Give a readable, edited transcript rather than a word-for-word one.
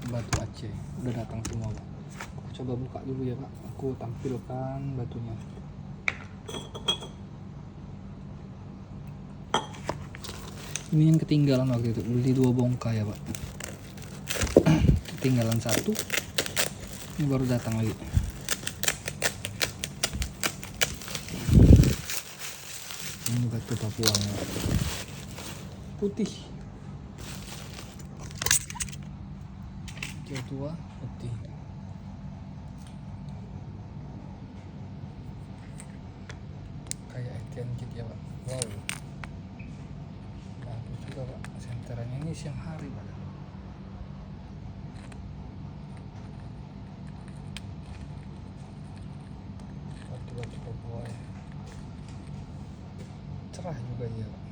batu Aceh udah datang semua Pak. Aku coba buka dulu ya Pak, aku tampilkan batunya. Ini yang ketinggalan waktu itu, beli 2 bongkah ya Pak. Ketinggalan 1, ini baru datang lagi. Ini batu Papuanya putih, hijau tua putih. Kayak Etienne Kit ya Pak. Wow, bagus juga Pak. Senterannya ini siang hari Pak. Batu-batu Papua ya, cerah juga dia Pak.